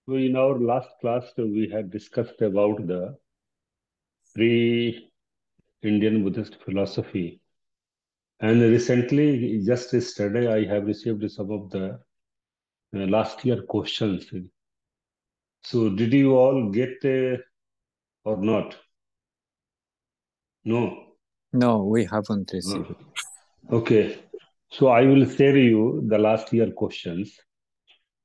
So in our last class, we had discussed about the pre-Indian Buddhist philosophy. And recently, just yesterday, I have received some of the last year questions. So did you all get or not? No. No, we haven't Uh, received. okay. So I will share you the last year questions.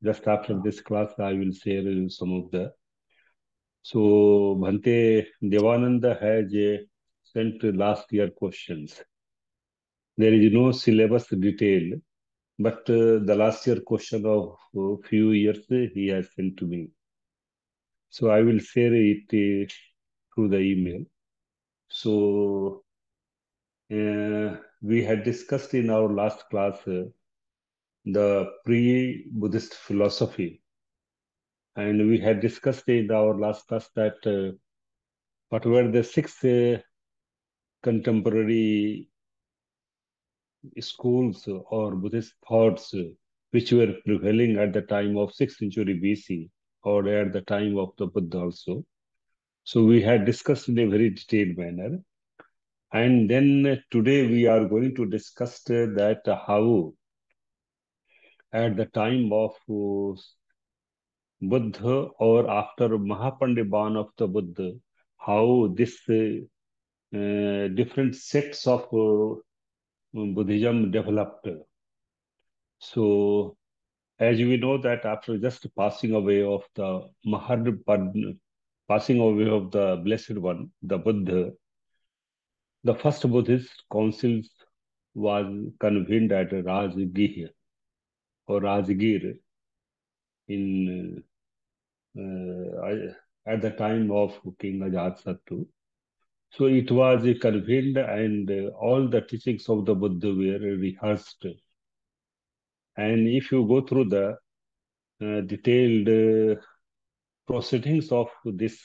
Just after this class, I will share you some of the. So Bhante Devananda has sent last year questions. There is no syllabus detail, but the last year question of few years he has sent to me. So I will share it through the email. So we had discussed in our last class the pre-Buddhist philosophy, and we had discussed in our last class that what were the six contemporary schools or Buddhist thoughts which were prevailing at the time of 6th century BC or at the time of the Buddha also. So we had discussed in a very detailed manner. And then today we are going to discuss that how at the time of Buddha or after Mahapandiban of the Buddha, how this different sects of Buddhism developed. So as we know that after just passing away of the passing away of the Blessed One, the Buddha, the first Buddhist council was convened at Rajgir or Rajgir in at the time of King Ajatasattu. So it was convened and all the teachings of the Buddha were rehearsed. And if you go through the detailed proceedings of this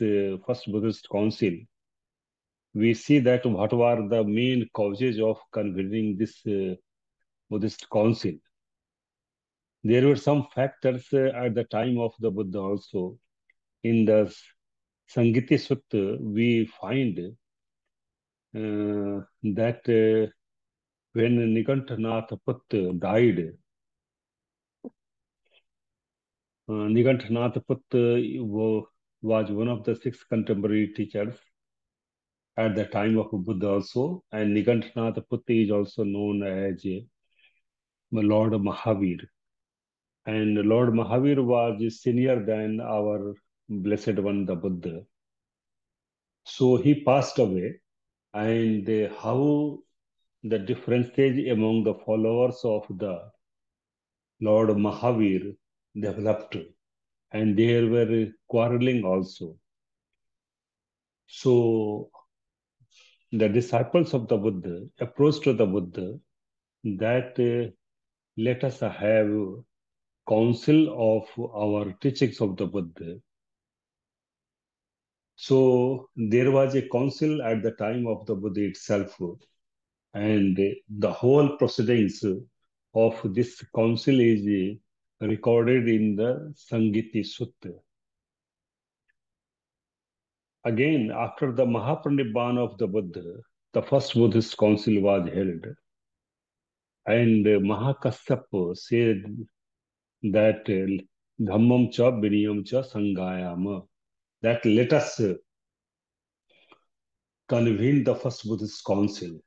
first Buddhist council, we see that what were the main causes of convening this Buddhist council. There were some factors at the time of the Buddha also. In the Sangiti Sutta, we find that when Nikanthanath Put died, Nikanthanath Put was one of the six contemporary teachers at the time of Buddha also, and Nikanthanath Put is also known as Lord Mahavir. And Lord Mahavir was senior than our Blessed One, the Buddha. So he passed away, and how the differences among the followers of the Lord Mahavir developed, and there were quarreling also. So the disciples of the Buddha approached to the Buddha that let us have council of our teachings of the Buddha. So there was a council at the time of the Buddha itself, and the whole proceedings of this council is recorded in the Sangiti Sutta. Again, after the Mahapanirvana of the Buddha, the first Buddhist council was held, and Mahakassapa said that Dhammam cha Vinayam cha Sangayama, that let us convene the first Buddhist council.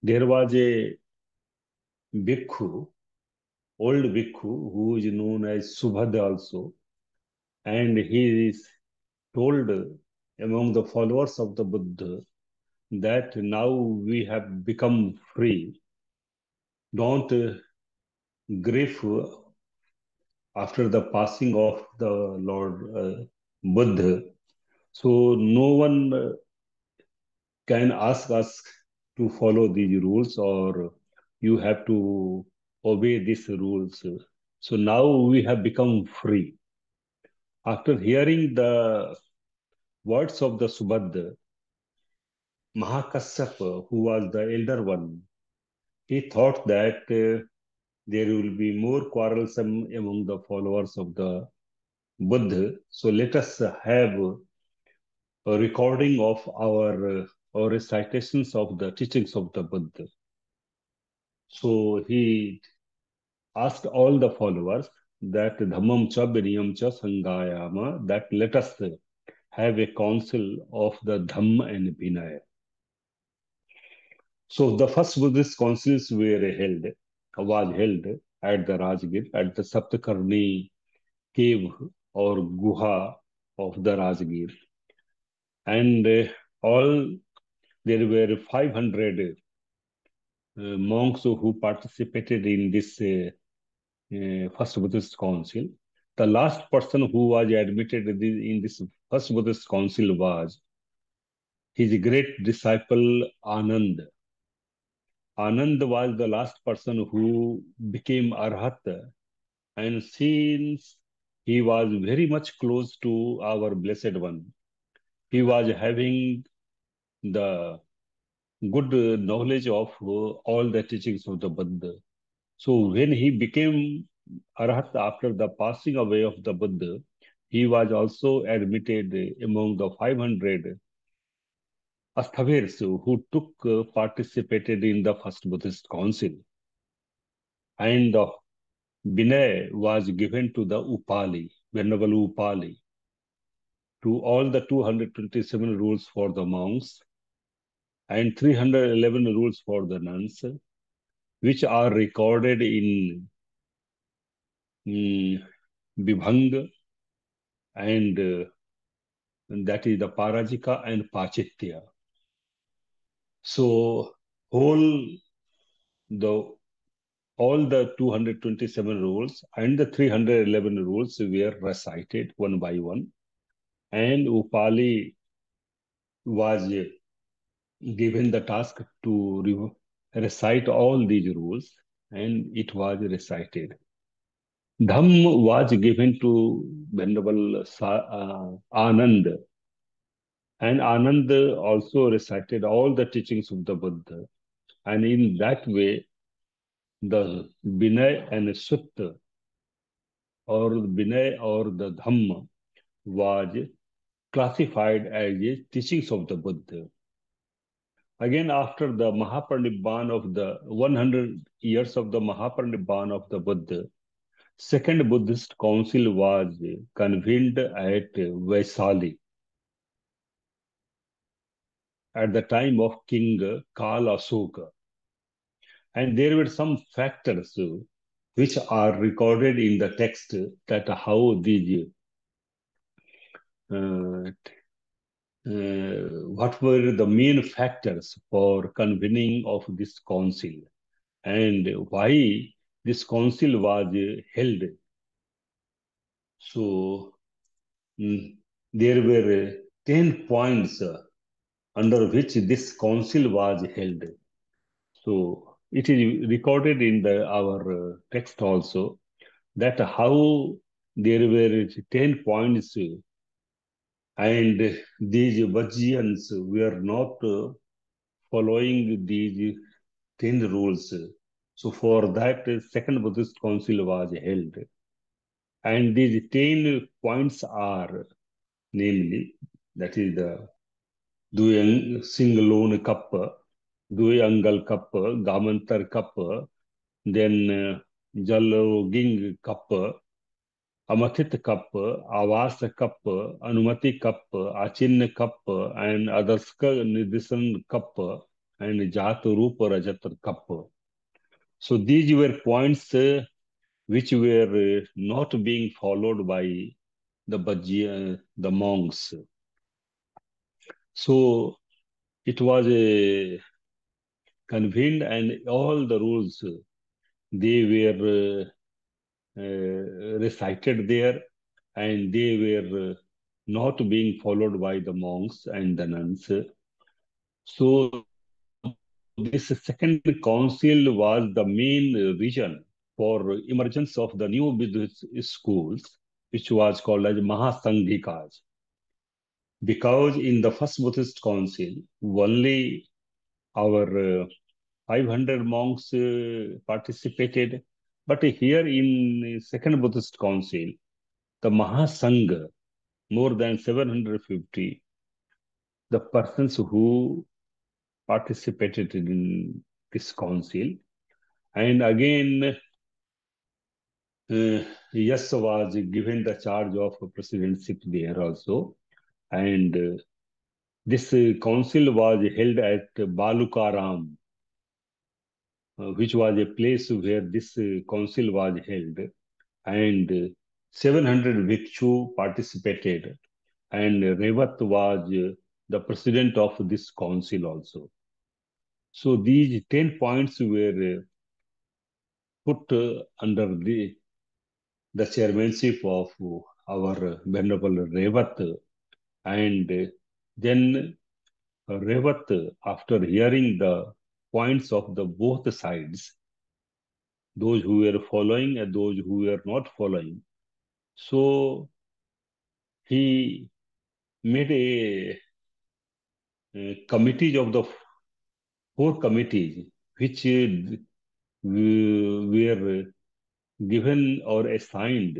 There was a bhikkhu, old bhikkhu, who is known as Subhada also, and he is told among the followers of the Buddha that now we have become free. Don't grieve after the passing of the Lord Buddha. So no one can ask us to follow these rules or you have to obey these rules. So now we have become free. After hearing the words of the Subhadra, Mahakasyapa, who was the elder one, he thought that there will be more quarrelsome among the followers of the Buddha. So let us have a recording of our recitations of the teachings of the Buddha. So he asked all the followers that Dhammam cha Vinayam cha Sangayama, that let us have a council of the Dhamma and Vinaya. So the first Buddhist councils was held at the Rajgir, at the Saptakarni cave or Guha of the Rajgir. And all there were 500 monks who participated in this first Buddhist council. The last person who was admitted in this first Buddhist council was his great disciple Anand. Anand was the last person who became Arhat, and since he was very much close to our Blessed One, he was having the good knowledge of all the teachings of the Buddha. So when he became Arhat after the passing away of the Buddha, he was also admitted among the 500 Asthavirs who took participated in the first Buddhist council. And the Vinay was given to the Upali, Venerable Upali, to all the 227 rules for the monks and 311 rules for the nuns, which are recorded in Vibhanga and that is the Parajika and Pachitya. So whole the all the 227 rules and the 311 rules were recited one by one, and Upali was given the task to recite all these rules, and it was recited. Dhamm was given to Venerable Anand, and Anand also recited all the teachings of the Buddha. And in that way, the Vinay and Sutta, or Vinay or the Dhamma, was classified as teachings of the Buddha. Again, after the Mahaparinibbana of the 100 years of the Mahaparinibbana of the Buddha, second Buddhist council was convened at Vaisali at the time of King Kala Asoka. And there were some factors which are recorded in the text that how these uh, what were the main factors for convening of this council and why this council was held. So there were 10 points under which this council was held. So it is recorded in our text also that how there were 10 points and these Vajjayans were not following these 10 rules. So for that, second Buddhist council was held. And these 10 points are, namely, that is the Duyang Singalone Kappa, Duyangal Kappa, Gamantar Kappa, then Jaloging Kappa, Amatit Kappa, Avasa Kappa, Anumati Kappa, Achin Kappa, and Adaska Nidisan Kappa, and Jatarupa Rajatar Kappa. So these were points which were not being followed by the monks. So it was convened, and all the rules they were recited there, and they were not being followed by the monks and the nuns. So this second council was the main reason for emergence of the new Buddhist schools, which was called as Mahasanghikas. Because in the first Buddhist council, only our 500 monks participated, but here in second Buddhist council, the Mahasangha, more than 750, the persons who participated in this council. And again, Yes was given the charge of presidency there also. And this council was held at Balukaram, which was a place where this council was held. And 700 bhikshu participated. And Revat was the president of this council also. So these 10 points were put under the chairmanship of our Venerable Revat. And then Revat, after hearing the points of the both sides, those who were following and those who were not following, so he made a committee of the four committees which were given or assigned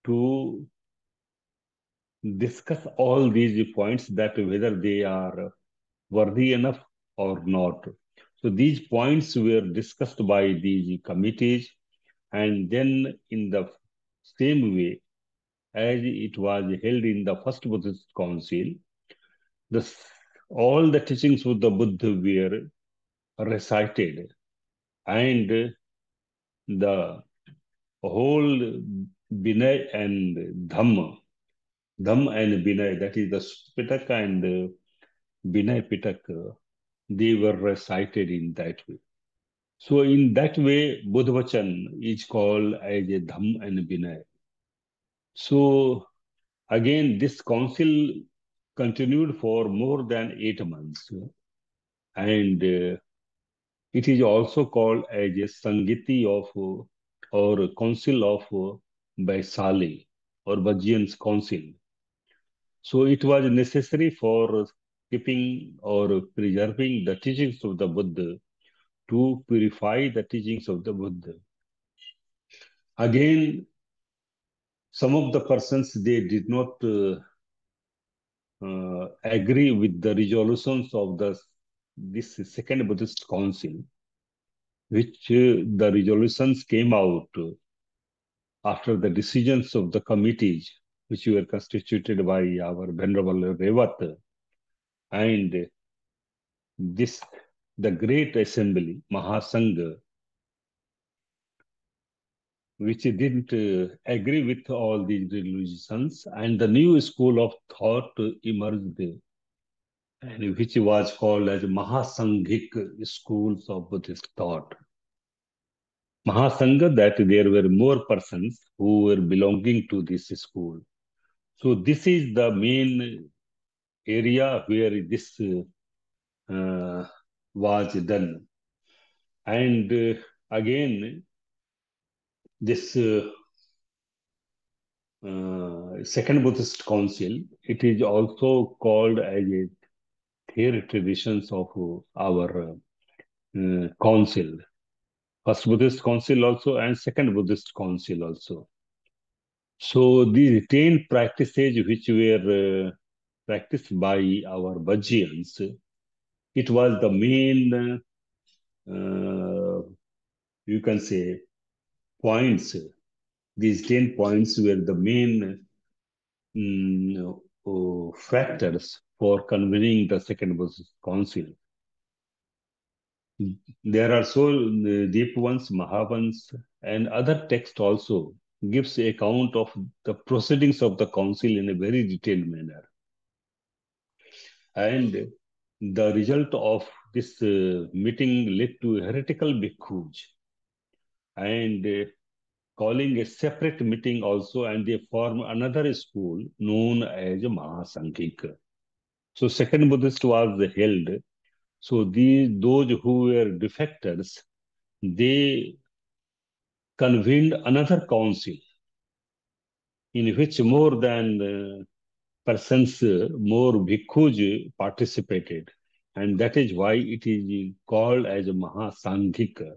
to discuss all these points, that whether they are worthy enough or not. So these points were discussed by these committees, and then in the same way as it was held in the first Buddhist Council, the, all the teachings of the Buddha were recited, and the whole Vinay and Dhamma and Vinay, that is the Pitaka and Vinay Pitaka, they were recited in that way. So in that way, Buddhavachan is called as a Dham and Vinay. So again, this council continued for more than 8 months, and it is also called as a Sangiti of or Council of Vaisali or Vajjian's Council. So it was necessary for keeping or preserving the teachings of the Buddha to purify the teachings of the Buddha. Again, some of the persons, they did not agree with the resolutions of this second Buddhist council, which the resolutions came out after the decisions of the committees, which were constituted by our Venerable Revat. And this, the great assembly, Mahasangha, which didn't agree with all these resolutions, and the new school of thought emerged, and which was called as Mahasanghic schools of Buddhist thought. Mahasangha, that there were more persons who were belonging to this school. So this is the main area where this was done. And again, this Second Buddhist Council, it is also called as a third traditions of our council. First Buddhist Council also and Second Buddhist Council also. So these 10 practices which were practiced by our Vajjayans, it was the main, you can say, points. These 10 points were the main factors for convening the Second Buddhist Council. There are so deep ones, Mahavans, and other text also gives account of the proceedings of the council in a very detailed manner. And the result of this meeting led to heretical bhikkhus, and calling a separate meeting also, and they form another school known as Mahasanghika. So second Buddhist was held. So those who were defectors, they convened another council in which more than persons, more bhikkhus participated. And that is why it is called as Mahasanghika,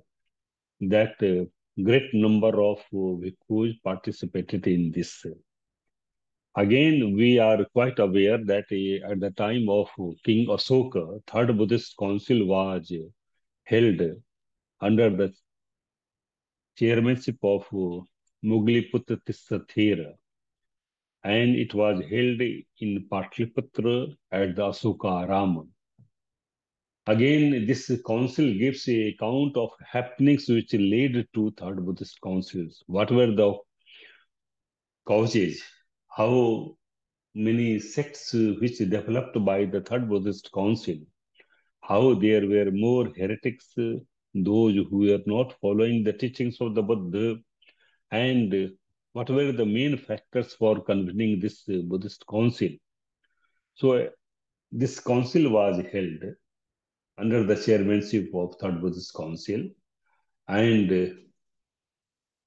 that great number of bhikkhus participated in this. Again, we are quite aware that at the time of King Asoka, Third Buddhist Council was held under the chairmanship of Mugliputra Tissathera, and it was held in Patliputra at the Asoka Aram. Again, this council gives a account of happenings which led to Third Buddhist councils. What were the causes? How many sects which developed by the Third Buddhist council? How there were more heretics, those who were not following the teachings of the Buddha, and what were the main factors for convening this Buddhist council? So, this council was held under the chairmanship of Third Buddhist Council, and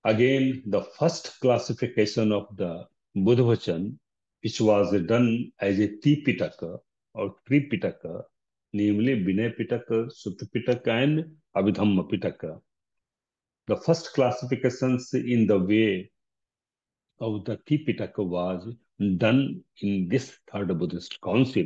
again, the first classification of the Buddha Vachan, which was done as a Tipitaka or Tripitaka, namely Vinay Pitaka, Sutta Pitaka, and Abhidhamma Pitaka. The first classifications in the way of the Tipitaka was done in this Third Buddhist Council.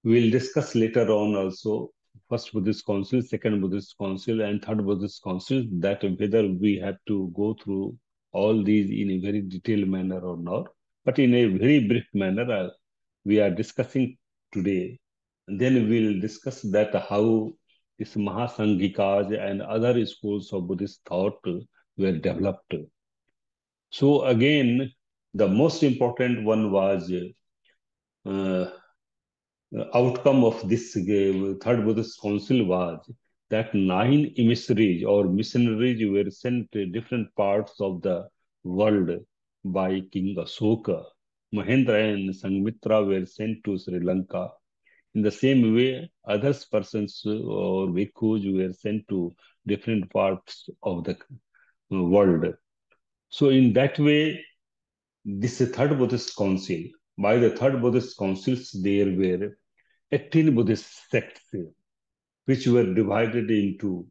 We'll discuss later on also first Buddhist Council, second Buddhist Council, and third Buddhist Council, that whether we have to go through all these in a very detailed manner or not. But in a very brief manner, we are discussing today. And then we'll discuss that how this Mahasanghikas and other schools of Buddhist thought were developed. So again, the most important one was uh, outcome of this Third Buddhist Council was that 9 emissaries or missionaries were sent to different parts of the world by King Asoka. Mahendra and Sangmitra were sent to Sri Lanka. In the same way, other persons or bhikkhus were sent to different parts of the world. So in that way, this Third Buddhist Council, by the Third Buddhist Councils, there were 18 Buddhist sects, which were divided into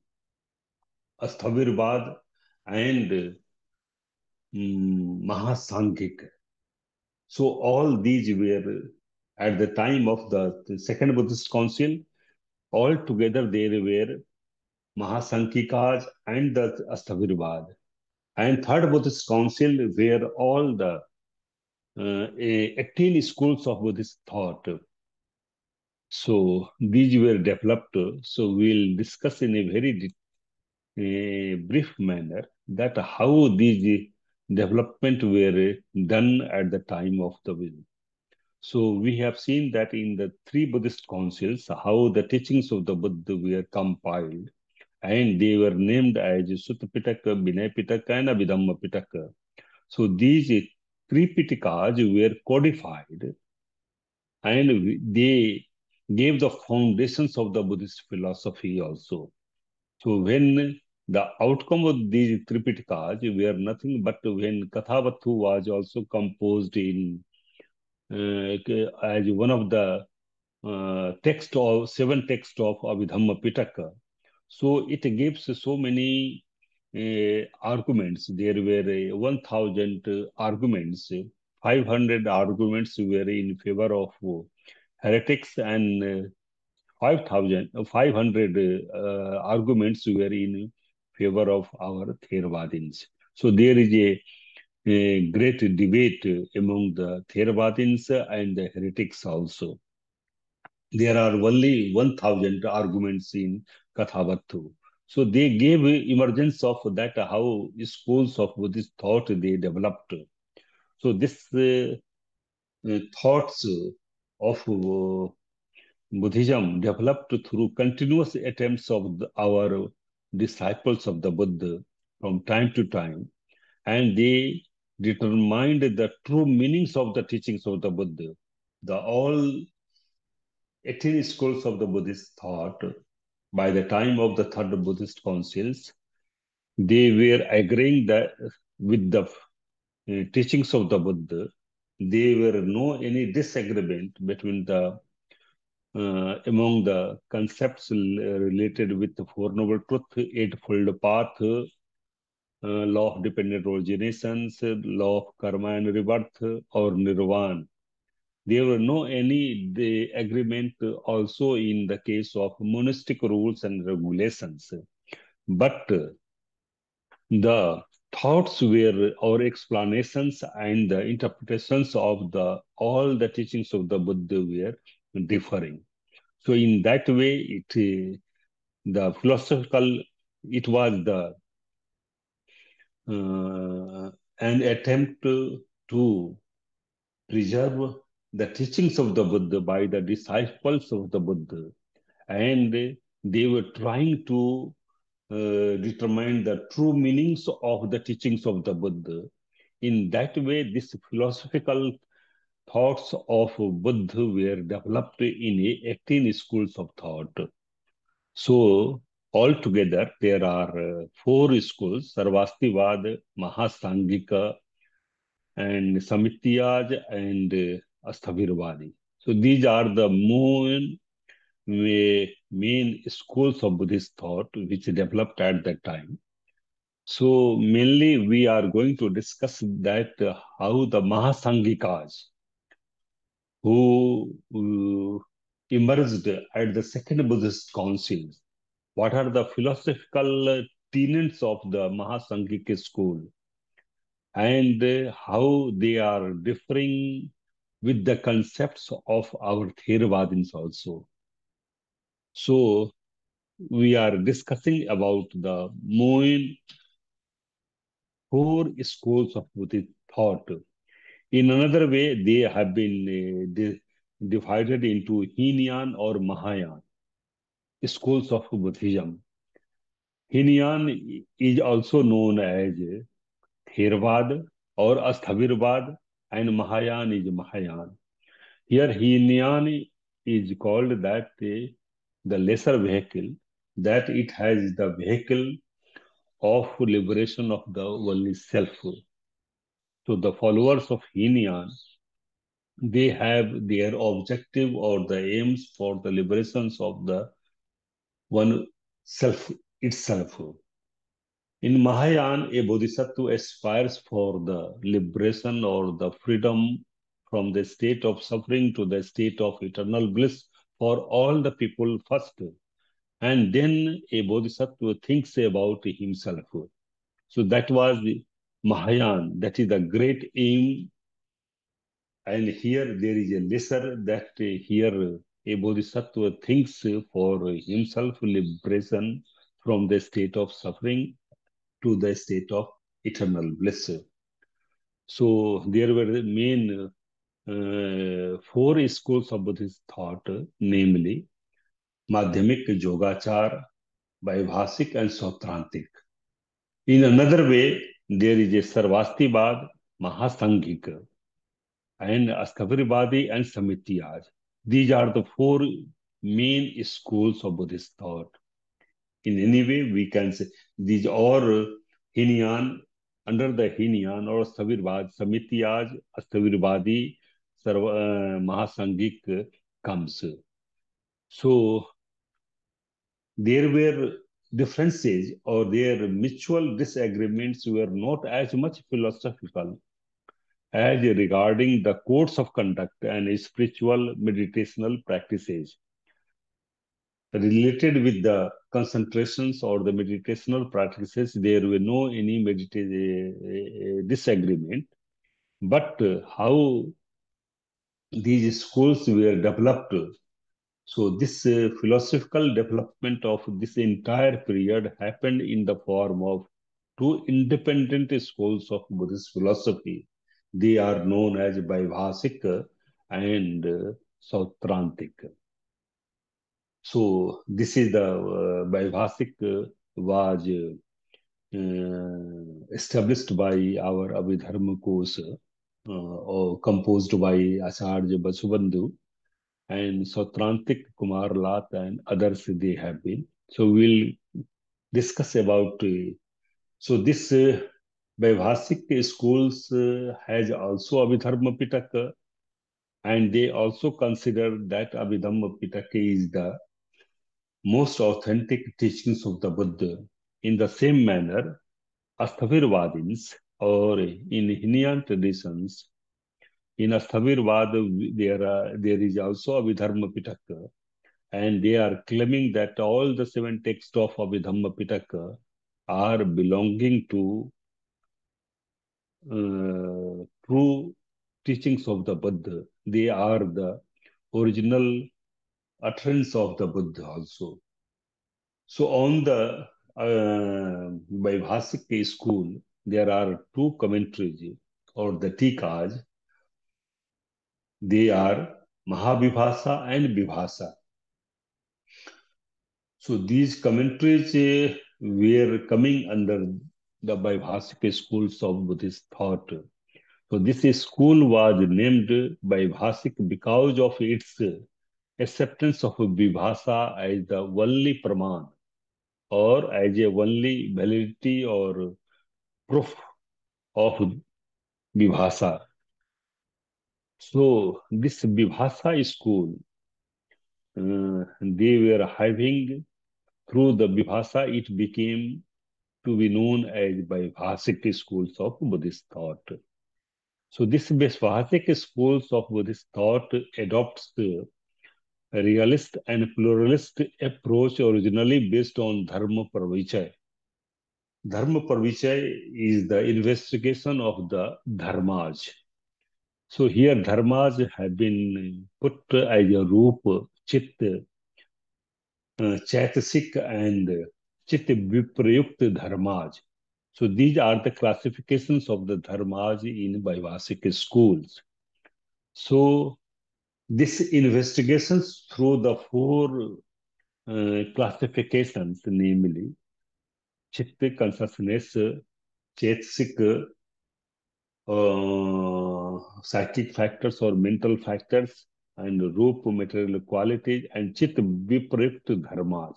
Asthavirvad and Mahasanghik. So all these were at the time of the Second Buddhist Council, all together there were Mahasankhikas and the Asthavirvad. And Third Buddhist Council were all the 18 schools of Buddhist thought. So these were developed. So we'll discuss in a very brief manner that how these development were done at the time of the vision. So we have seen that in the three Buddhist councils, how the teachings of the Buddha were compiled, and they were named as Sutta Pitaka, Vinaya Pitaka, and Abhidhamma Pitaka. So these three Pitakas were codified, and they gave the foundations of the Buddhist philosophy also. So when the outcome of these Tripitakas were nothing but when Kathavattu was also composed in as one of the text of seven texts of Abhidhamma Pitaka. So it gives so many arguments. There were 1,000 arguments. 500 arguments were in favor of heretics, and 500 arguments were in favor of our Theravadins. So there is a great debate among the Theravadins and the heretics also. There are only 1,000 arguments in Kathavattu. So they gave emergence of that how schools of Buddhist thought they developed. So this thoughts of Buddhism developed through continuous attempts of our disciples of the Buddha from time to time, and they determined the true meanings of the teachings of the Buddha. The all 18 schools of the Buddhist thought, by the time of the third Buddhist councils, they were agreeing that with the teachings of the Buddha. There were no any disagreement between the among the concepts related with the Four Noble Truth, Eightfold Path, law of dependent originations, law of karma and rebirth, or nirvana. There were no any the agreement also in the case of monastic rules and regulations. But the thoughts were or explanations and the interpretations of the all the teachings of the Buddha were differing. So in that way, the philosophical it was the an attempt to preserve the teachings of the Buddha by the disciples of the Buddha, and they were trying to determine the true meanings of the teachings of the Buddha. In that way, these philosophical thoughts of Buddha were developed in 18 schools of thought. So, altogether, there are four schools: Sarvastivad, Mahasangika, and Samityaj, and Asthavirvadi. So, these are the main schools of Buddhist thought which developed at that time. So mainly we are going to discuss that how the Mahasangikas who emerged at the second Buddhist council, what are the philosophical tenets of the Mahasangika school, and how they are differing with the concepts of our Theravadins also. So we are discussing about the main four schools of Buddhist thought. In another way, they have been divided into Hinayan or Mahayana schools of Buddhism. Hinayan is also known as Theravada or Asthavirvad, and Mahayana is Mahayana. Here, Hinayan is called that the lesser vehicle, that it has the vehicle of liberation of the only self. So the followers of Hinayan, they have their objective or the aims for the liberations of the one self itself. In Mahayana, a bodhisattva aspires for the liberation or the freedom from the state of suffering to the state of eternal bliss for all the people first. And then a bodhisattva thinks about himself. So that was the Mahayana, that is the great aim. And here there is a lesser that here a bodhisattva thinks for himself liberation from the state of suffering to the state of eternal bliss. So there were the main four schools of Buddhist thought, namely Madhyamik, Yogachar, Vaibhasik, and Sautrantik. In another way, there is a Sarvastivad, Mahasangika, and Asthavirvadi and Samityaj. These are the four main schools of Buddhist thought. In any way, we can say these are Hinayan, under the Hinayan or Asthavirvad, Samityaj, Asthavirvadi, Mahasangik comes. So there were differences or their mutual disagreements were not as much philosophical as regarding the codes of conduct and spiritual meditational practices. Related with the concentrations or the meditational practices, there were no any disagreement. But how these schools were developed, so this philosophical development of this entire period happened in the form of two independent schools of Buddhist philosophy. They are known as Vaibhasik and Sautrantik. So this is the Vaibhasik was established by our Abhidharma course or composed by Acharya Basubandhu, and Sautrantik, Kumar Lat, and others they have been. So we'll discuss about. So this Vaibhasik schools has also Abhidharma Pitaka, and they also consider that Abhidharma Pitaka is the most authentic teachings of the Buddha. In the same manner, Asthavirvadins, or in Hindyan traditions, in Asthavirvad there is also Abhidharma Pitaka, and they are claiming that all the seven texts of Abhidhamma Pitaka are belonging to true teachings of the Buddha. They are the original utterance of the Buddha also. So on the Vaibhasika school, there are two commentaries or the tikas. They are Mahavibhasa and Vibhasa. So these commentaries were coming under the Vaibhasika schools of Buddhist thought. So this school was named Vaibhasik because of its acceptance of Vibhasa as the only Praman or as a only validity or proof of Vibhasa. So this Vibhasa school, they were having through the Vibhasa, it became to be known as Vaibhasik schools of Buddhist thought. So this Vaibhasik schools of Buddhist thought adopts the realist and pluralist approach originally based on Dharma Pravichay. Dharma Pravichay is the investigation of the dharmas. So here dharmas have been put as a roop, chit, chaitasik and chit viprayukt dharmas. So these are the classifications of the dharmas in Vaivasika schools. So this investigations through the four classifications, namely chitta, consciousness, chaitasic, psychic factors or mental factors, and rupa, material qualities, and chitta viprayukt dharmas.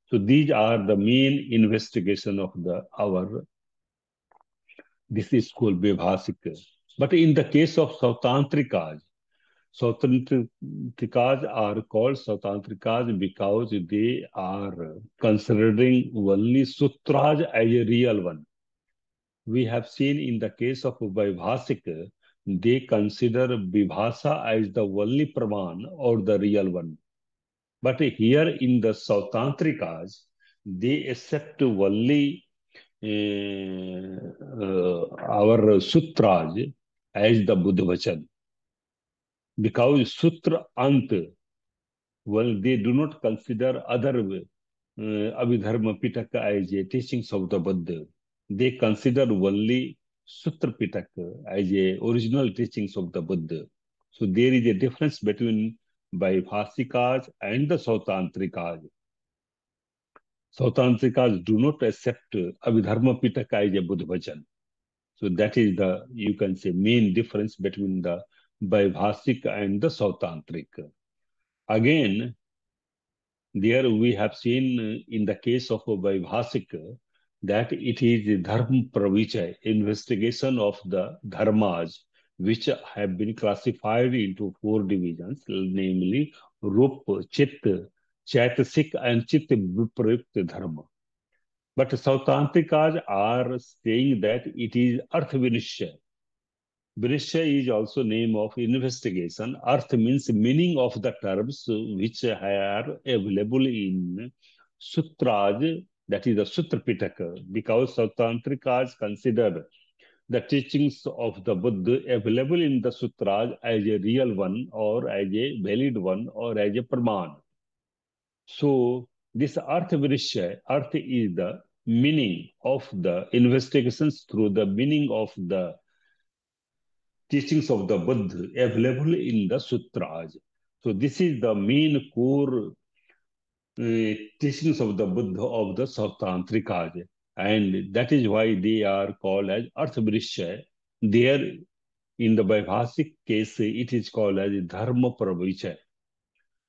So these are the main investigation of the our this is called Vibhasika. But in the case of Sautantrikas, Sautantrikas are called Sautantrikas because they are considering only sutras as a real one. We have seen in the case of Vaibhasika, they consider Vibhasa as the only Praman or the real one. But here in the Sautantrikas, they accept only our sutras as the Buddha Vachan. Because Sutra Ant, well, they do not consider other Abhidharma Pitaka as a teachings of the Buddha. They consider only Sutra Pitaka as a original teachings of the Buddha. So there is a difference between Vaibhasikas and the Sautantrikas. Sautantrikas do not accept Abhidharma Pitaka as a Buddha Vachan. So that is the, you can say, main difference between the Vaibhasik and the Sautantric. Again, there we have seen in the case of Vaibhasik that it is Dharma Pravichay, investigation of the dharmas, which have been classified into four divisions, namely Rup, Chit, Chaitasik, and Chit Viprayukt Dharma. But Sautantrikas are saying that it is Arth Vinishya. Vinishya is also name of investigation. Arth means meaning of the terms which are available in sutras, that is the Sutra Pitaka, because Sautantrikas consider the teachings of the Buddha available in the sutras as a real one or as a valid one or as a praman. So this Arth Vinishya, Arth is the meaning of the investigations through the meaning of the teachings of the Buddha available in the sutras. So this is the main core teachings of the Buddha of the Sautantrikas. And that is why they are called as Arthavrishya. There in the Vaibhasik case, it is called as Dharma Pravichay.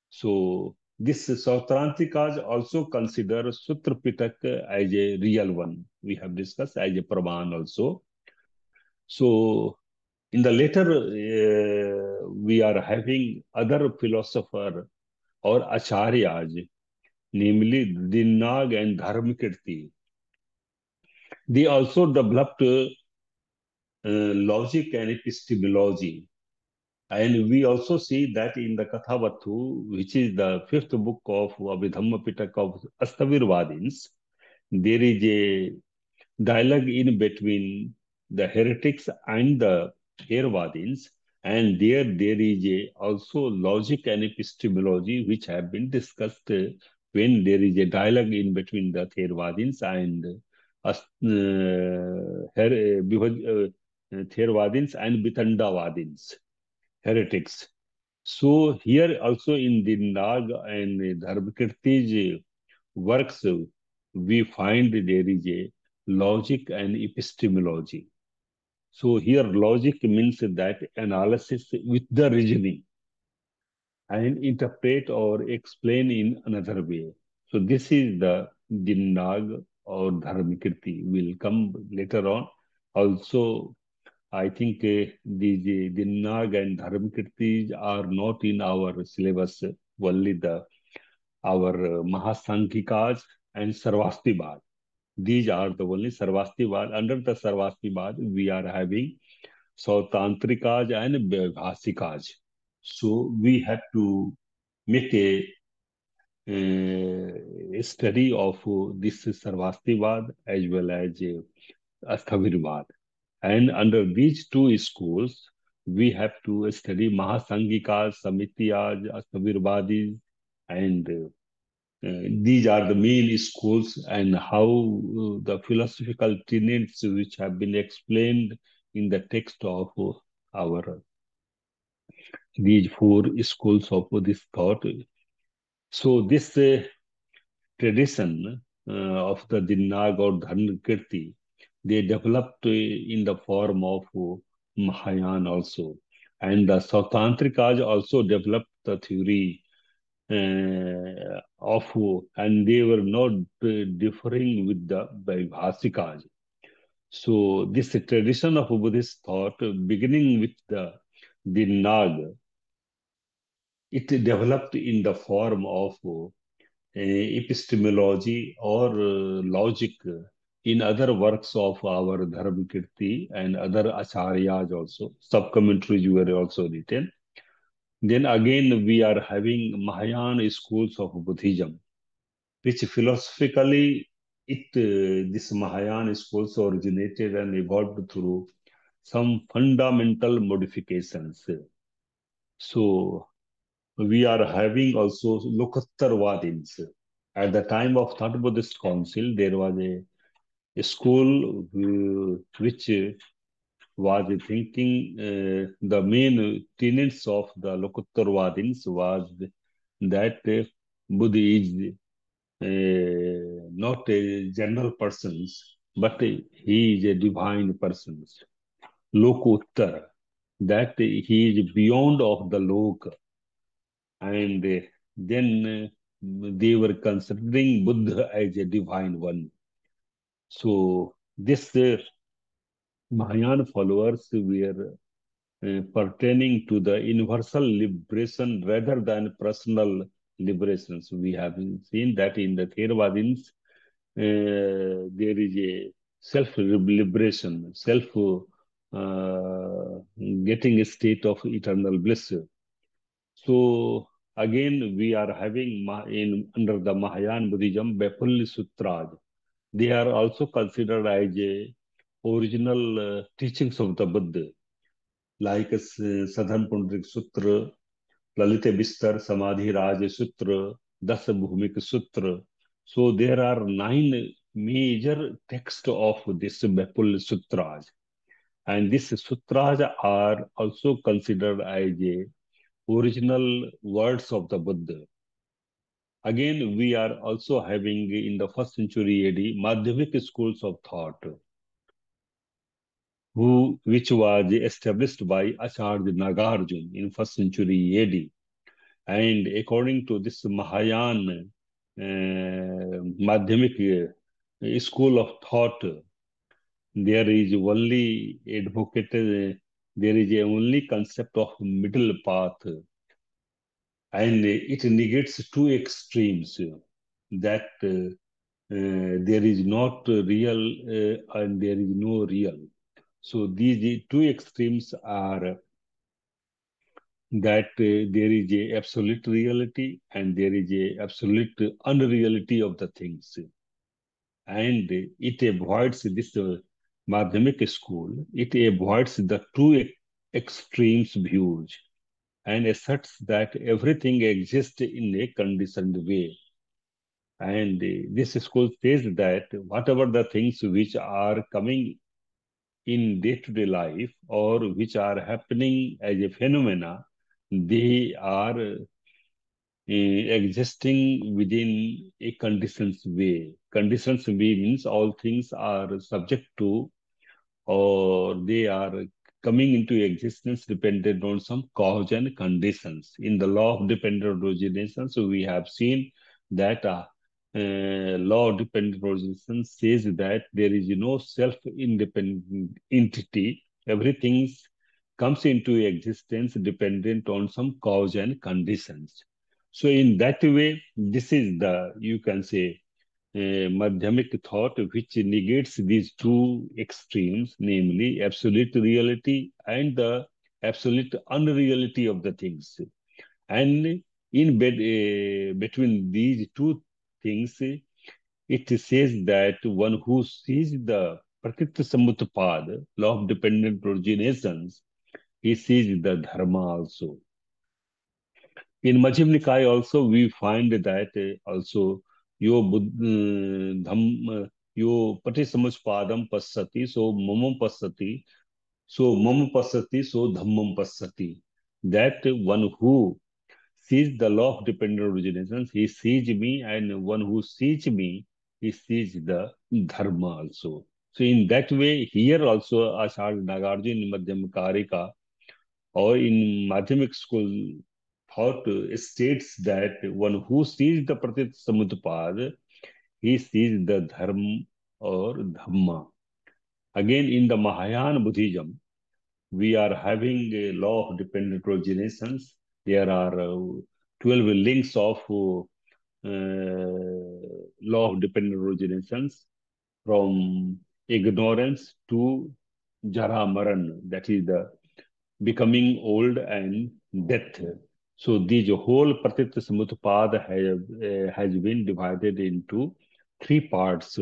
So this Sautrantikas also consider Sutra Pitaka as a real one. We have discussed as a Praman also. So in the later, we are having other philosopher or acharyas, namely Dinnag and Dharmakirti. They also developed logic and epistemology. And we also see that in the Kathavattu, which is the fifth book of Abhidhamma Pitaka of Astavirvadins, there is a dialogue in between the heretics and the Theravadins, and there is also logic and epistemology which have been discussed when there is a dialogue in between the Theravadins and Theravadins and Vitandavadins, heretics. So here also in the Nag and Dharmakirti's works, we find there is a logic and epistemology. So here logic means that analysis with the reasoning and interpret or explain in another way. So this is the Dinnag or Dharmakirti will come later on. Also, I think these Dinnag and Dharmakirtis are not in our syllabus, only the our Mahasankikas and Sarvastivad. These are the only Sarvastivad. Under the Sarvastivad, we are having Sautantrikas and Bhasikas. So we have to make a study of this Sarvastivad as well as Asthavirvad. And under these two schools, we have to study Mahasangikas, Samitiyas, Asthavirvadis, and these are the main schools and how the philosophical tenets which have been explained in the text of our these four schools of this thought. So this tradition of the Dinnag or Dharmakirti, they developed in the form of Mahayana also. And the Sautantrikas also developed the theory of, and they were not differing with the Vaibhasikas. So this tradition of Buddhist thought, beginning with the Nag, it developed in the form of epistemology or logic in other works of our Dharmakirti and other acharyas also. Sub-commentaries were also written. Then again, we are having Mahayana schools of Buddhism, which philosophically this Mahayana schools originated and evolved through some fundamental modifications. So we are having also Lokottarvadins. At the time of Third Buddhist Council, there was a school which was thinking the main tenets of the Lokottarvadins was that Buddha is not a general person, but he is a divine person. Lokottar, that he is beyond of the Loka. And then they were considering Buddha as a divine one. So this Mahayana followers were pertaining to the universal liberation rather than personal liberation. So we have seen that in the Theravadins, there is a self-liberation, self getting a state of eternal bliss. So again, we are having in under the Mahayana Buddhism, Bepulli Sutras. They are also considered as a original teachings of the Buddha, like Sadhan Pundrik Sutra, Lalita Bistar Samadhi Raj Sutra, Dasa Bhumik Sutra. So there are nine major texts of this Bepul Sutras. And these sutras are also considered as a original words of the Buddha. Again, we are also having in the first century AD Madhyamik schools of thought, which was established by Acharya Nagarjuna in first century AD. And according to this Mahayana Madhyamik school of thought, there is only advocated, there is a only concept of middle path, and it negates two extremes that there is not real and there is no real. So these two extremes are that there is a absolute reality and there is a absolute unreality of the things, and it avoids this Madhyamik school. It avoids the two extremes views and asserts that everything exists in a conditioned way. And this school says that whatever the things which are coming in day-to-day life or which are happening as a phenomena, they are existing within a conditions way. Conditions way means all things are subject to or they are coming into existence dependent on some cause and conditions. In the law of dependent origination, so we have seen that law of dependent origination says that there is no self-independent entity. Everything comes into existence dependent on some cause and conditions. So in that way, this is the, you can say, Madhyamik thought which negates these two extremes, namely absolute reality and the absolute unreality of the things. And between these two things, it says that one who sees the Prakriti Samutpad, law of dependent originations, he sees the dharma also. In Majjhim Nikaya also we find that also yo patisamuspadam passati so dhammam passati. That one who sees the law of dependent originations, he sees me, and one who sees me, he sees the dharma also. So in that way, here also Ashad Nagarjuna in Madhyam Karika or in Madhyamik school thought states that one who sees the Pratit Samutpad, he sees the Dharma or Dhamma. Again, in the Mahayana Buddhism, we are having a law of dependent originations. There are 12 links of law of dependent originations from ignorance to Jara Maran, that is the becoming old and death. So this whole Pratitya Samutpad has been divided into three parts.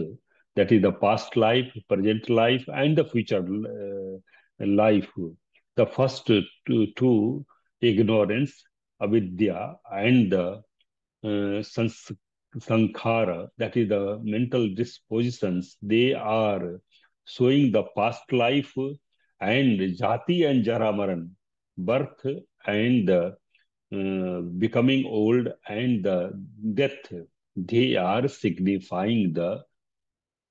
That is the past life, present life, and the future life. The first two, ignorance, avidya, and the sankhara, that is the mental dispositions, they are showing the past life and jati and jaramaran, birth and becoming old and the death. They are signifying the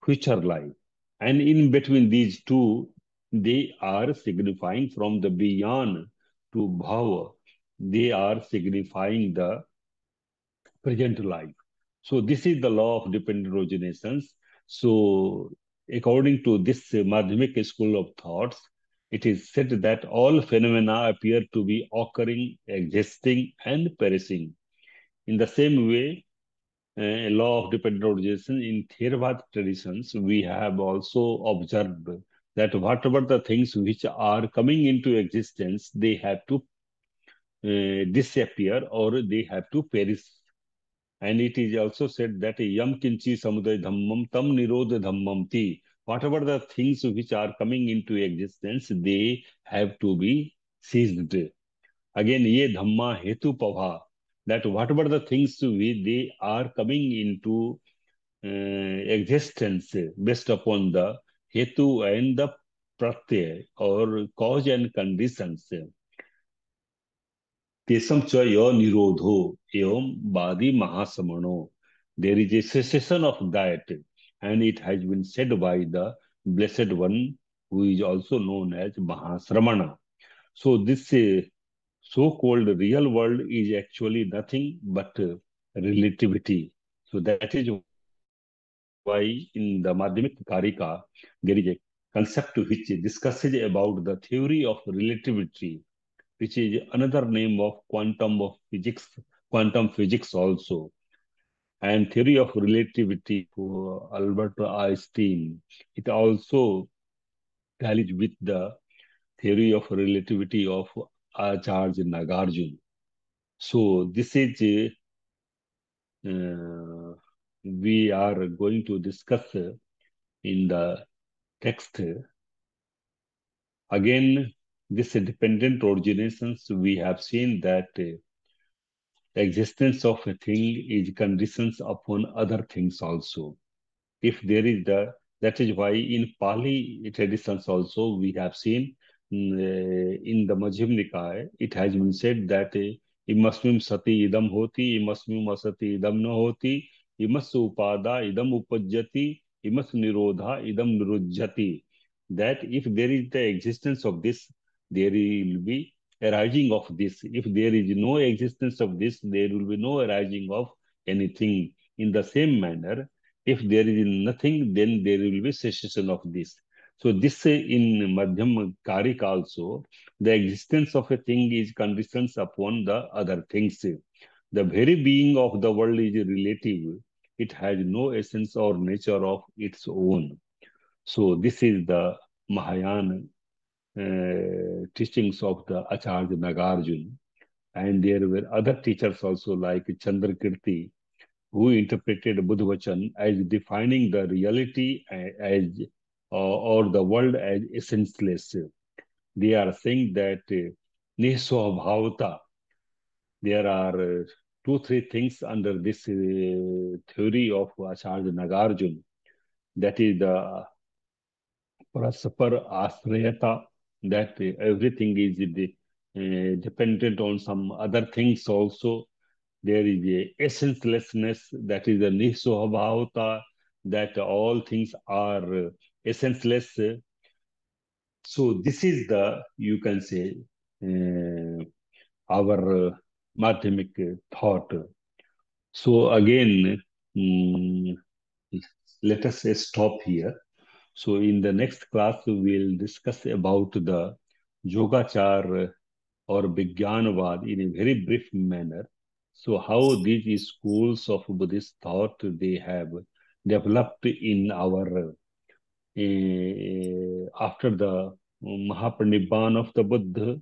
future life. And in between these two, they are signifying from the beyond to bhava. They are signifying the present life. So this is the law of dependent originations. So according to this Madhyamik school of thoughts, it is said that all phenomena appear to be occurring, existing, and perishing. In the same way, a law of dependent origination in Theravada traditions, we have also observed that whatever the things which are coming into existence, they have to disappear or they have to perish. And it is also said that yam kinchi samudaya dhammam tam nirodha dhammam ti. Whatever the things which are coming into existence, they have to be seized. Again, ye dhamma hetu pava. That whatever the things they are coming into existence based upon the hetu and the pratyay or cause and conditions. Tesam cha yo nirodho evam badi mahasamano. There is a cessation of that, and it has been said by the Blessed One, who is also known as Mahasramana. So this so-called real world is actually nothing but relativity. So that is why in the Madhyamik Karika, there is a concept which discusses about the theory of relativity, which is another name of quantum physics also. and theory of relativity for Albert Einstein. It also tallies with the theory of relativity of Acharya Nagarjuna. So this is we are going to discuss in the text. Again, this dependent originations, we have seen that the existence of a thing is conditions upon other things also. If there is the, that is why in Pali traditions also we have seen in the Majjhima Nikaya, it has been said that imasmim sati idam hoti, imasmim asati idam na hoti, imas upada idam upajjati, imas nirodha idam nirujjati. That if there is the existence of this, there will be arising of this. If there is no existence of this, there will be no arising of anything. In the same manner, if there is nothing, then there will be cessation of this. So this in Madhyam Karik also, the existence of a thing is conditions upon the other things. The very being of the world is relative. It has no essence or nature of its own. So this is the Mahayana teachings of the Acharya Nagarjuna. And there were other teachers also like Chandrakirti, who interpreted Buddha Vachan as defining the reality as or the world as essenceless. They are saying that niswabhavata, there are two, three things under this theory of Acharya Nagarjuna. That is the Paraspar Asrayata, that everything is dependent on some other things also. There is a essencelessness, that is a niswabhavata, that all things are essenceless. So this is the, you can say, our Madhyamik thought. So again, mm, let us stop here. So in the next class, we'll discuss about the Yogachar or Vijnanavad in a very brief manner. So how these schools of Buddhist thought they have developed in our after the Mahaparinibbana of the Buddha,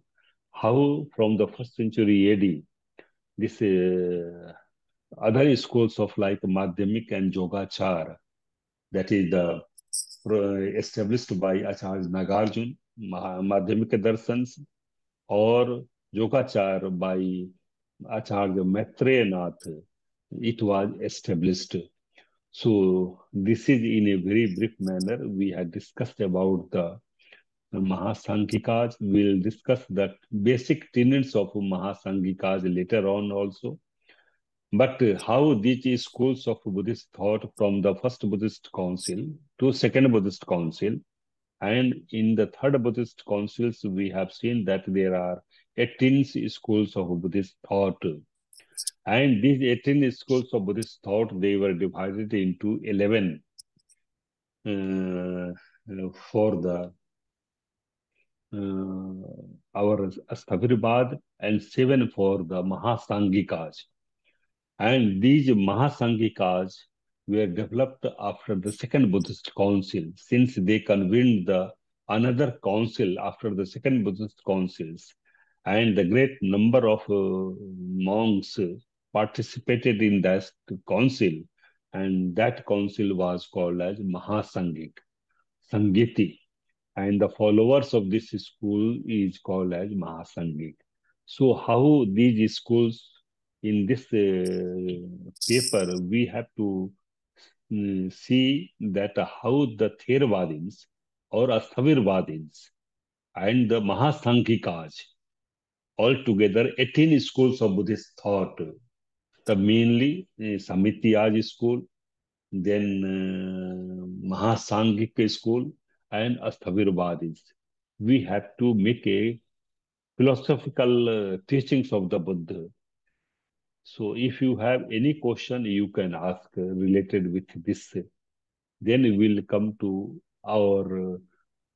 how from the first century AD, this other schools of like Madhyamik and Yogachar, that is the established by Acharya Nagarjuna, Madhyamik Darsans, or Yogachar by Acharya Maitreyaнаth, it was established. So this is in a very brief manner. We had discussed about the Mahasangikas. We'll discuss the basic tenets of Mahasangikas later on also. But how these schools of Buddhist thought from the first Buddhist council to second Buddhist council, and in the third Buddhist councils, we have seen that there are 18 schools of Buddhist thought. And these 18 schools of Buddhist thought, they were divided into 11 for the our Asthavirbad and 7 for the Mahasangikas. And these Mahasangikas were developed after the second Buddhist council, since they convened the another council after the second Buddhist councils, and the great number of monks participated in that council, and that council was called as Mahasangik, Sangiti, and the followers of this school is called as Mahasangik. So how these schools in this paper, we have to see that how the Theravadins or Asthavirvadins and the Mahasangikas, altogether 18 schools of Buddhist thought, the mainly Samitiyaj school, then Mahasangika school, and Asthavirvadis. We have to make a philosophical teachings of the Buddha. So if you have any question, you can ask related with this. Then we will come to our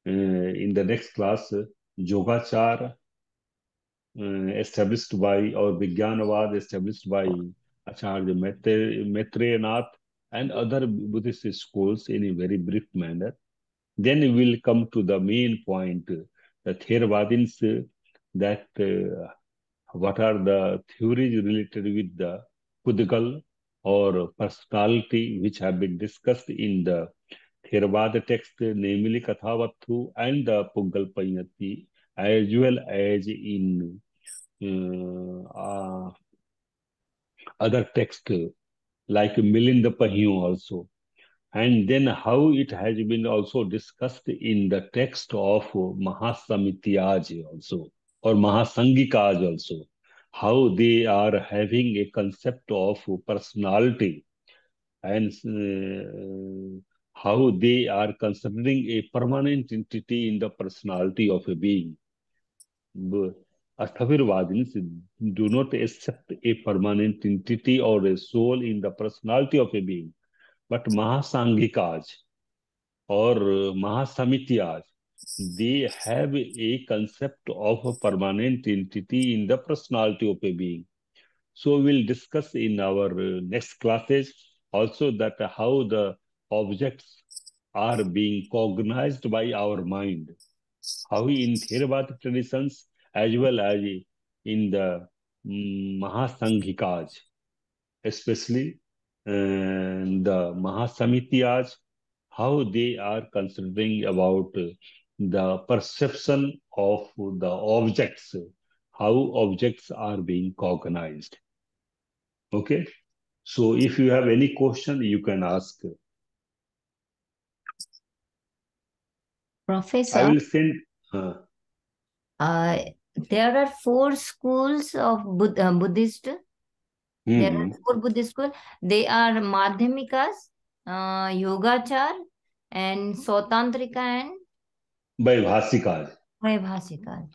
in the next class, Yogachar established by or Vijnanavad established by Acharya Maitreyaнаth, and other Buddhist schools in a very brief manner. Then we will come to the main point, the Theravadins, that what are the theories related with the Pudgal or personality which have been discussed in the Theravada text, namely Kathavattu and the Puggal Panyati, as well as in other texts like Milinda Pahion also. And then how it has been also discussed in the text of Mahasamitiyaj also, or Mahasangikaj also, how they are having a concept of personality, and how they are considering a permanent entity in the personality of a being. B- Asthavirvadins do not accept a permanent entity or a soul in the personality of a being, but Mahasangikas or Mahasamityas, they have a concept of a permanent entity in the personality of a being. So we'll discuss in our next classes also that how the objects are being cognized by our mind, how in Theravada traditions as well as in the Mahasanghikas, especially the Mahasamitiyas, how they are considering about the perception of the objects, how objects are being cognized. Okay, so if you have any question, you can ask. I Professor, will send. Uh, uh, there are four schools of Buddhist. There are hmm, four Buddhist schools. They are Madhyamikas, Yogachar, and Sautantrika and by Bhasikas. Vaibhasikas.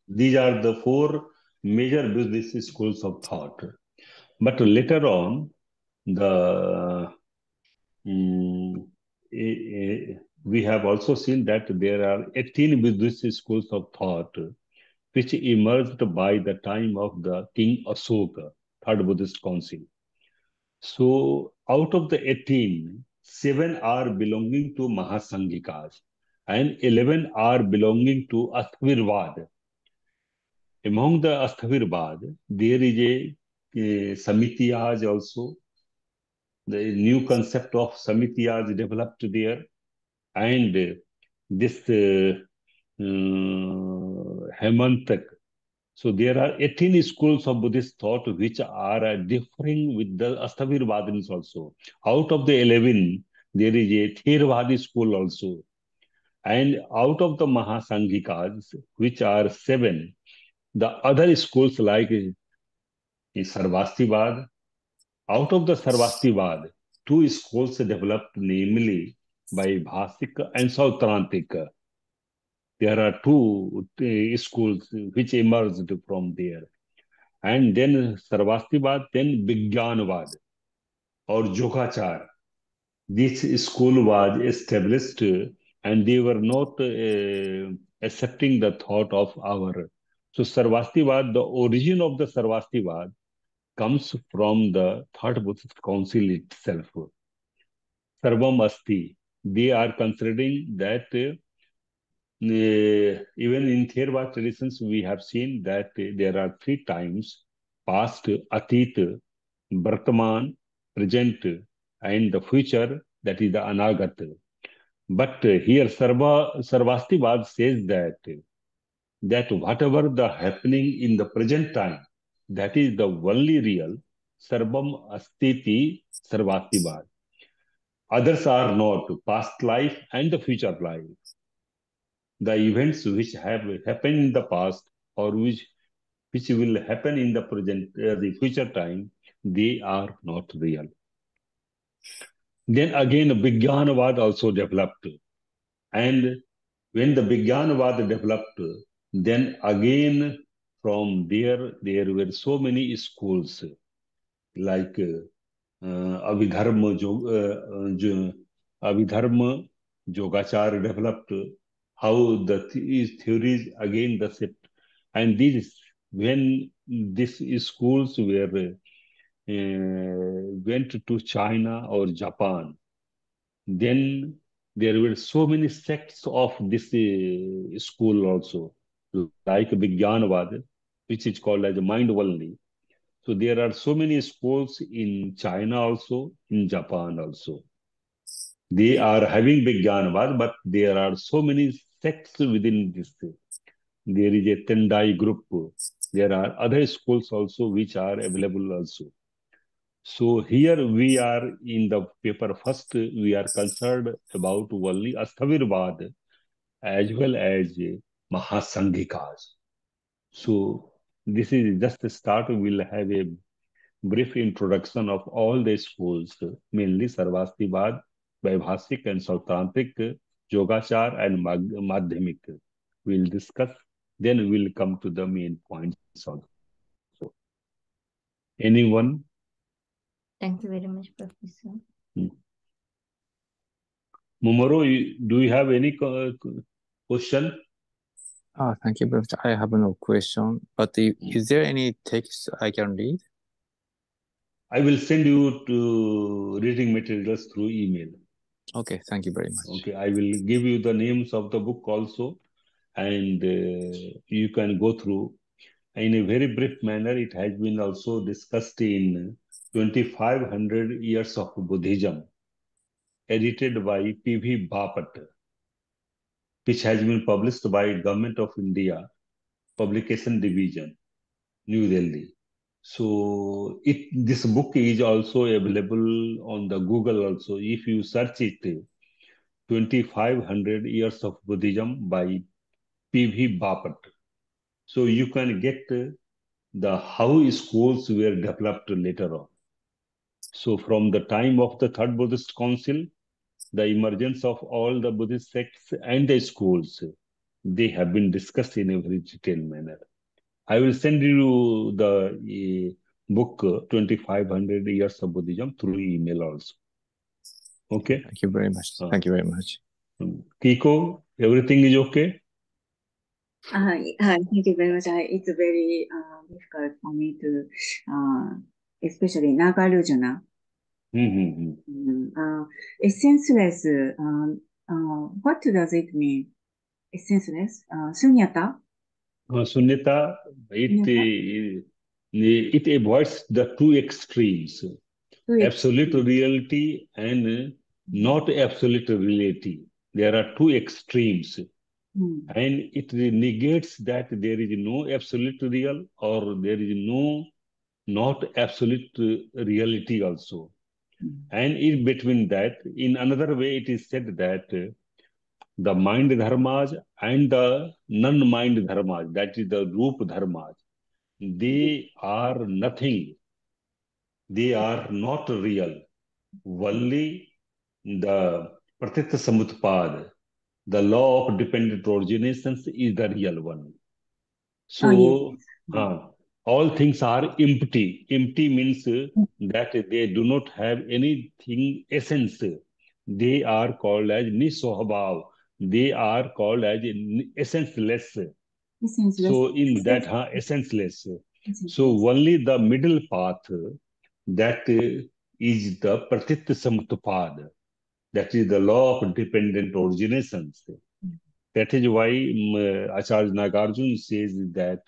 These are the four major Buddhist schools of thought. But later on, the Mm, we have also seen that there are 18 Buddhist schools of thought which emerged by the time of the King Ashoka, Third Buddhist Council. So, out of the 18, 7 are belonging to Mahasanghikas and 11 are belonging to Asthavirvad. Among the Asthavirvad, there is a Samitiyaj also. The new concept of Samitiyaj developed there, and this Hemantak. So there are 18 schools of Buddhist thought which are differing with the Asthavirvadins also. Out of the 11, there is a Theravadi school also. And out of the Mahasanghikas, which are 7, the other schools like Sarvastivada, out of the Sarvastivada, 2 schools developed, namely by Bhasika and Sautrantika. There are 2 schools which emerged from there. And then Sarvastivad, then Vigyanavad or Yogachar. This school was established and they were not accepting the thought of our. So Sarvastivad, the origin of the Sarvastivad comes from the Third Buddhist Council itself. Sarvam Asti. They are considering that even in Theravada traditions, we have seen that there are 3 times: past, Atit, Vartaman, present, and the future, that is the Anagat. But here Sarvastivad says that whatever the happening in the present time, that is the only real Sarvam Astiti Sarvastivad. Others are not past life and the future life. The events which have happened in the past or which will happen in the present, the future time, they are not real. Then again, Vijnanavad also developed. And when the Vijnanavad developed, then again from there were so many schools like Abhidharma, Abhidharma, Yogachar developed, how the theories again the shift. And these, when these schools were went to China or Japan, then there were so many sects of this school also, like Vijnanavad, which is called as mind only. So there are so many schools in China also, in Japan also. They are having Vijnanavad, but there are so many sects within this. There is a Tendai group. There are other schools also which are available also. So here we are in the paper first, we are concerned about only Asthavirvad as well as Mahasanghikas. So this is just the start. We'll have a brief introduction of all the schools, mainly Sarvastivad, Vaibhasik and Sautrantik, Yogachar and Madhyamik. We'll discuss, then we'll come to the main points also. Anyone? Thank you very much, Professor. Hmm. Momoro, do you have any question? Thank you, Professor. I have no question, but is there any text I can read? I will send you to reading materials through email. Okay, thank you very much. Okay, I will give you the names of the book also, and you can go through. In a very brief manner, it has been also discussed in 2500 Years of Buddhism, edited by P.V. Bapat, which has been published by Government of India, Publication Division, New Delhi. So this book is also available on the Google also. If you search it, 2500 Years of Buddhism by P.V. Bapat. So you can get the how schools were developed later on. So from the time of the Third Buddhist Council, the emergence of all the Buddhist sects and the schools, they have been discussed in a very detailed manner. I will send you the book 2500 Years of Buddhism through email also. Okay? Thank you very much. Thank you very much. Kiko, everything is okay? Thank you very much. It's very difficult for me to, especially Nagarjuna. Essenceless, what does it mean? Essenceless? Sunyata? Sunyata, it avoids the two extremes, absolute reality and not absolute reality. There are two extremes. And it negates that there is no absolute real or there is no not absolute reality also. And in between that, in another way, it is said that the mind dharmas and the non-mind dharmas, that is the roop dharmas, they are nothing. They are not real. Only the pratitya samutpad, the law of dependent originations, is the real one. So, all things are empty. Empty means that they do not have anything essence. They are called as niswabhav. They are called as essenceless. So, in that, essenceless. So, only the middle path, that is the pratitya samutpad. That is the law of dependent originations. That is why Acharya Nagarjuna says that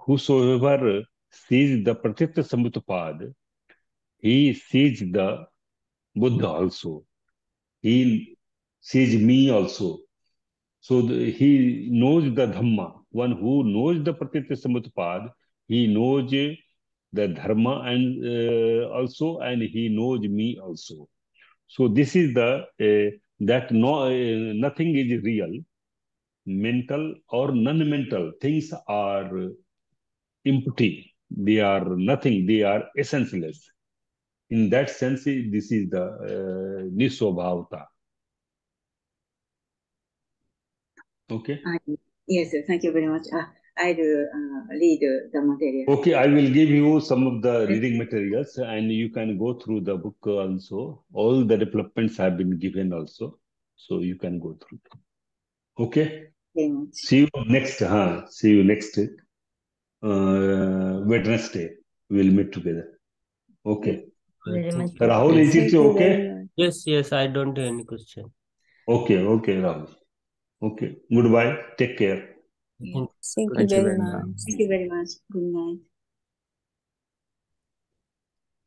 whosoever sees the Pratitya Samutpad, he sees the Buddha also. He sees me also. So he knows the Dhamma. One who knows the Pratitya Samutpad, he knows the Dharma and also, and he knows me also. So this is the that nothing is real. Mental or non-mental things are empty. They are nothing. They are essenceless. In that sense, this is the niswabhavata. Okay. Yes, thank you very much. I'll read the material. Okay, I will give you some of the reading materials, and you can go through the book also. All the developments have been given also, so you can go through. Okay. Very much. See you next. See you next Wednesday. we'll meet together. Okay. Very much. Rahul, is Thank it you okay? very much. Yes, I don't have any question. Okay, Rahul. Okay. Goodbye. Take care. Yes. Thank you very much. Thank you very much. Good night.